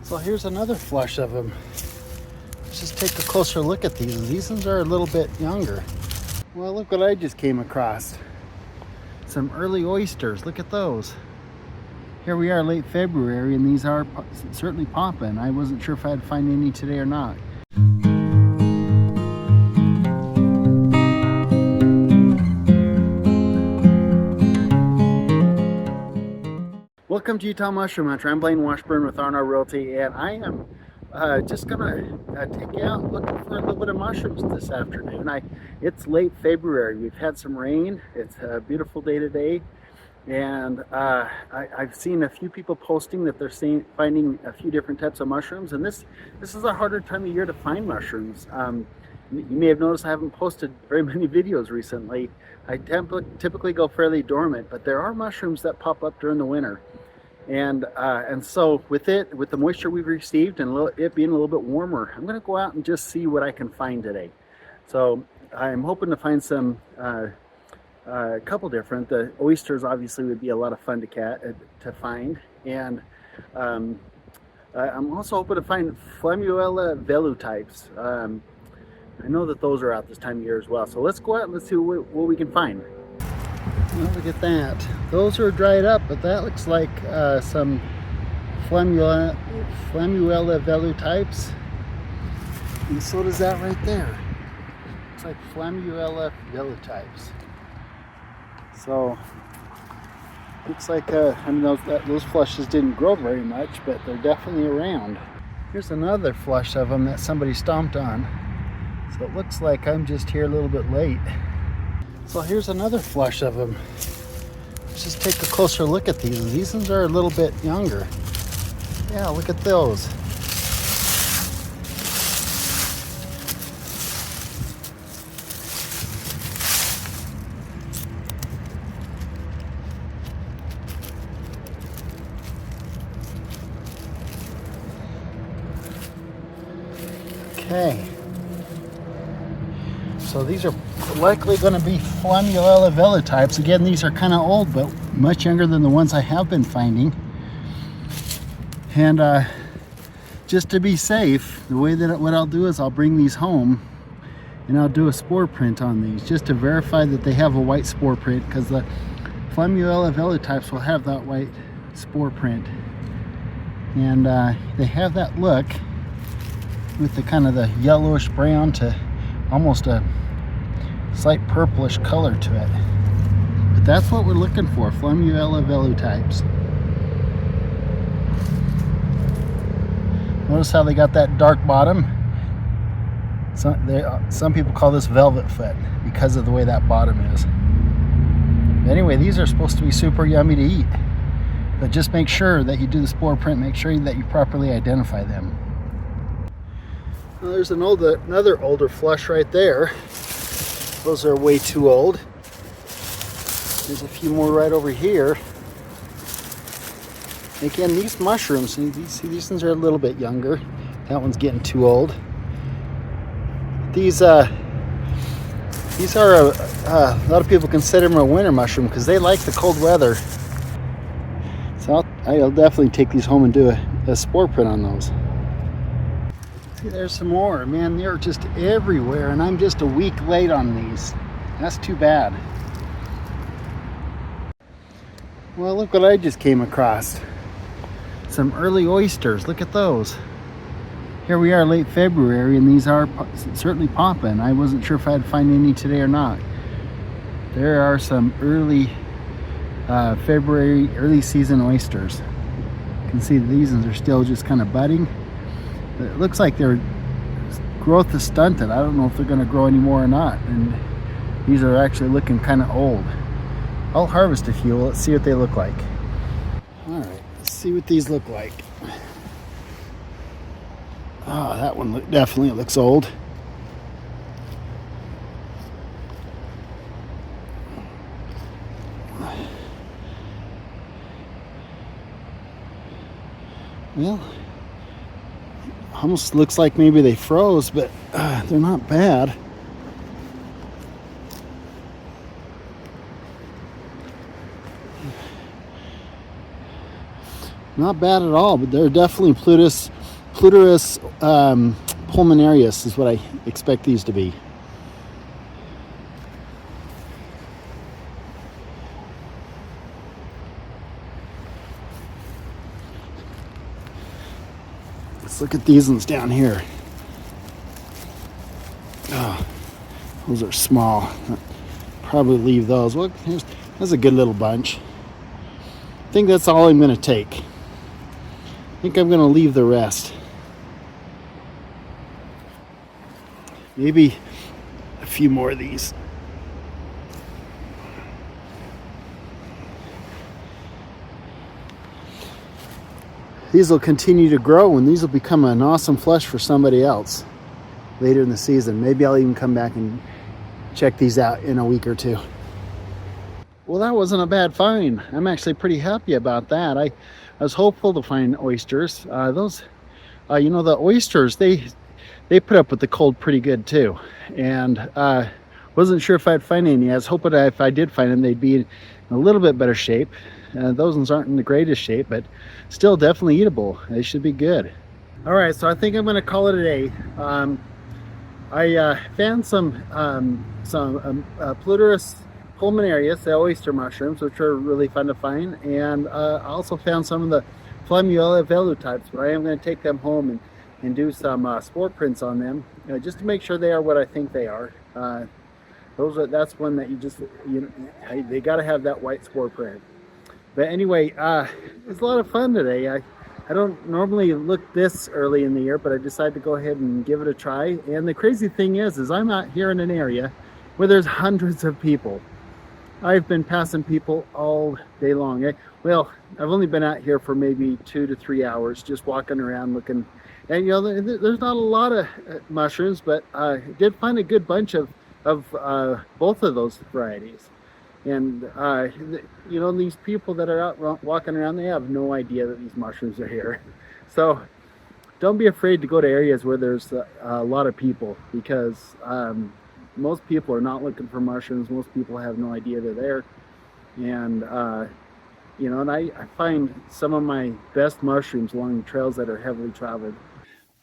So here's another flush of them. Let's just take a closer look at these. These ones are a little bit younger. Well, look what I just came across. Some early oysters. Look at those. Here we are late February and these are certainly popping. I wasn't sure if I'd find any today or not. Welcome to Utah Mushroom Hunter. I'm Blaine Washburn with R&R Realty, and I am just gonna take you out looking for a little bit of mushrooms this afternoon. It's late February. We've had some rain. It's a beautiful day today, and I've seen a few people posting that they're finding a few different types of mushrooms, and this is a harder time of year to find mushrooms. You may have noticed I haven't posted very many videos recently. I typically go fairly dormant, but there are mushrooms that pop up during the winter. And so with the moisture we've received and it being a little bit warmer, I'm going to go out and just see what I can find today. So I'm hoping to find some a couple different. The oysters obviously would be a lot of fun to find, and I'm also hoping to find Flamuella velu types. I know that those are out this time of year as well. So let's go out and let's see what we can find. Well, look at that. Those are dried up, but that looks like some Flamuella velu types. And so does that right there. Looks like Flamuella velu types. So looks like I mean those flushes didn't grow very much, but they're definitely around. Here's another flush of them that somebody stomped on. So it looks like I'm just here a little bit late. So here's another flush of them. Let's just take a closer look at these. These ones are a little bit younger. Yeah, look at those. Okay. So these are likely going to be Flamuella velu types. Again, these are kind of old, but much younger than the ones I have been finding. And just to be safe, the way that what I'll do is I'll bring these home and I'll do a spore print on these just to verify that they have a white spore print, because the Flamuella velu types will have that white spore print. And they have that look with the kind of the yellowish brown to almost a slight purplish color to it. But that's what we're looking for, Flamuella velu types. Notice how they got that dark bottom. Some people call this velvet foot because of the way that bottom is. But anyway, these are supposed to be super yummy to eat. But just make sure that you do the spore print, make sure that you properly identify them. Well, there's another older flush right there. Those are way too old. There's a few more right over here. Again, these mushrooms, see these ones are a little bit younger. That one's getting too old. These are a lot of people consider them a winter mushroom because they like the cold weather. So I'll definitely take these home and do a spore print on those. See, there's some more. Man, they're just everywhere, and I'm just a week late on these. That's too bad. Well, look what I just came across. Some early oysters. Look at those. Here we are late February, and these are certainly popping. I wasn't sure if I'd find any today or not. There are some early February, early season oysters. You can see these ones are still just kind of budding. It looks like their growth is stunted. I don't know if they're going to grow anymore or not. And these are actually looking kind of old. I'll harvest a few. Let's see what they look like. All right, let's see what these look like. Oh, that one definitely looks old. Well, almost looks like maybe they froze, but they're not bad. Not bad at all, but they're definitely Plutus pulmonarius is what I expect these to be. Let's look at these ones down here. Oh, those are small. Probably leave those. Look, that's a good little bunch. I think that's all I'm going to take. I think I'm going to leave the rest. Maybe a few more of these. These will continue to grow, and these will become an awesome flush for somebody else later in the season. Maybe I'll even come back and check these out in a week or two. Well, that wasn't a bad find. I'm actually pretty happy about that. I was hopeful to find oysters. You know, the oysters, they put up with the cold pretty good too. And wasn't sure if I'd find any. I was hoping that if I did find them, they'd be in a little bit better shape. Those ones aren't in the greatest shape, but still definitely eatable. They should be good. All right, so I think I'm going to call it a day. I found some Plutus pulmonarius, the oyster mushrooms, which are really fun to find, and I also found some of the Flammula velutypes, but I am going to take them home and do some spore prints on them, just to make sure they are what I think they are. That's one that they got to have that white spore print. But anyway, it's a lot of fun today. I don't normally look this early in the year, but I decided to go ahead and give it a try. And the crazy thing is I'm out here in an area where there's hundreds of people. I've been passing people all day long. Well, I've only been out here for maybe 2 to 3 hours, just walking around looking. And you know, there's not a lot of mushrooms, but I did find a good bunch of both of those varieties. And you know, these people that are out walking around, they have no idea that these mushrooms are here. So don't be afraid to go to areas where there's a lot of people, because most people are not looking for mushrooms. Most people have no idea they're there. And you know, and I find some of my best mushrooms along trails that are heavily traveled.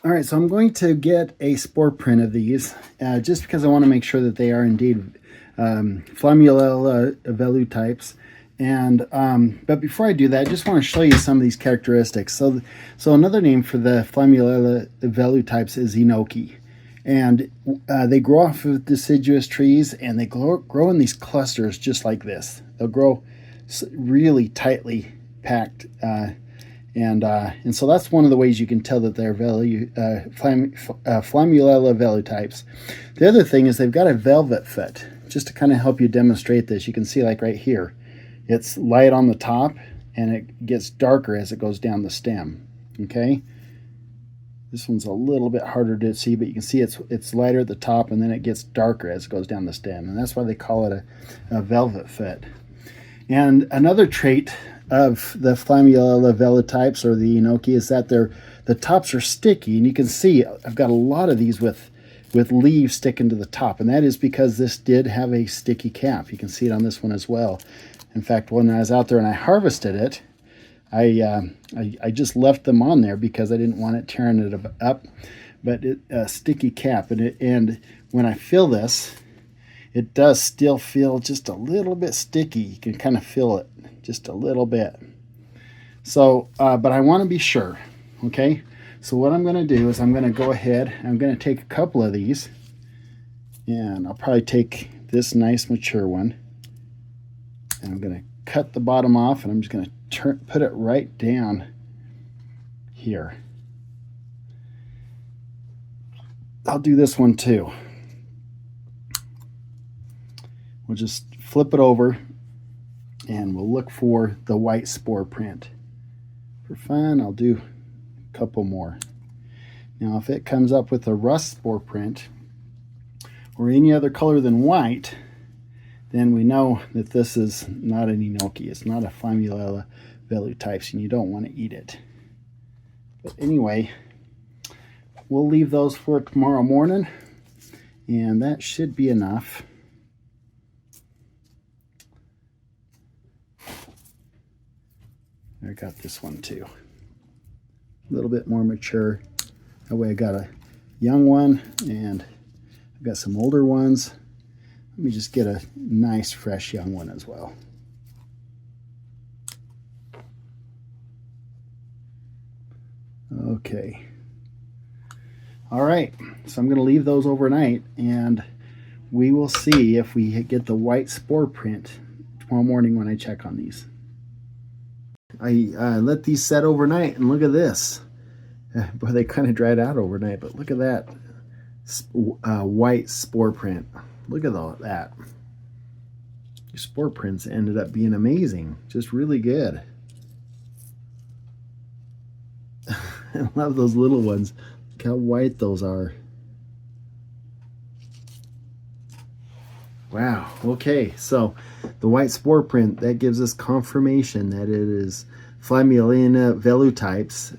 All right, so I'm going to get a spore print of these, just because I want to make sure that they are indeed Flammula velutypes. And but before I do that, I just want to show you some of these characteristics. So another name for the Flammula velutypes is enoki, and they grow off of deciduous trees, and they grow in these clusters just like this. They'll grow really tightly packed. And so that's one of the ways you can tell that they're Flammula velutypes. The other thing is they've got a velvet foot. Just to kind of help you demonstrate this, you can see like right here, it's light on the top and it gets darker as it goes down the stem. Okay, this one's a little bit harder to see, but you can see it's lighter at the top and then it gets darker as it goes down the stem, and that's why they call it a velvet foot. And another trait of the Flammula velutypes, or the enoki, is that the tops are sticky, and you can see I've got a lot of these with leaves sticking to the top, and that is because this did have a sticky cap. You can see it on this one as well. In fact, when I was out there and I harvested it, I just left them on there because I didn't want it tearing it up. But a sticky cap, and when I fill this, it does still feel just a little bit sticky. You can kind of feel it just a little bit. So, but I want to be sure, okay? So what I'm going to do is I'm going to go ahead, I'm going to take a couple of these, and I'll probably take this nice mature one, and I'm going to cut the bottom off, and I'm just going to put it right down here. I'll do this one too. We'll just flip it over, and we'll look for the white spore print. For fun, I'll do couple more. Now if it comes up with a rust spore print or any other color than white, then we know that this is not an enoki. It's not a Flammula velutypes, and you don't want to eat it. But anyway, we'll leave those for tomorrow morning, and that should be enough. I got this one too. a little bit more mature. That way I got a young one and I've got some older ones. Let me just get a nice fresh young one as well. Okay. All right, so I'm going to leave those overnight and we will see if we get the white spore print tomorrow morning when I check on these. I let these set overnight and look at this. Boy, they kind of dried out overnight, but look at that white spore print. Look at all that. Your spore prints ended up being amazing, just really good. I love those little ones. Look how white those are. Wow. Okay, so the white spore print, that gives us confirmation that it is Flammulina velutypes,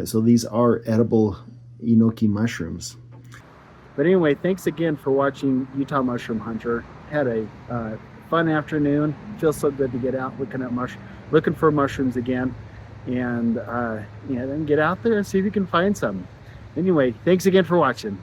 so these are edible enoki mushrooms. But anyway, thanks again for watching Utah Mushroom Hunter. Had a fun afternoon. Feels so good to get out looking for mushrooms again, and then get out there and see if you can find some. Anyway, thanks again for watching.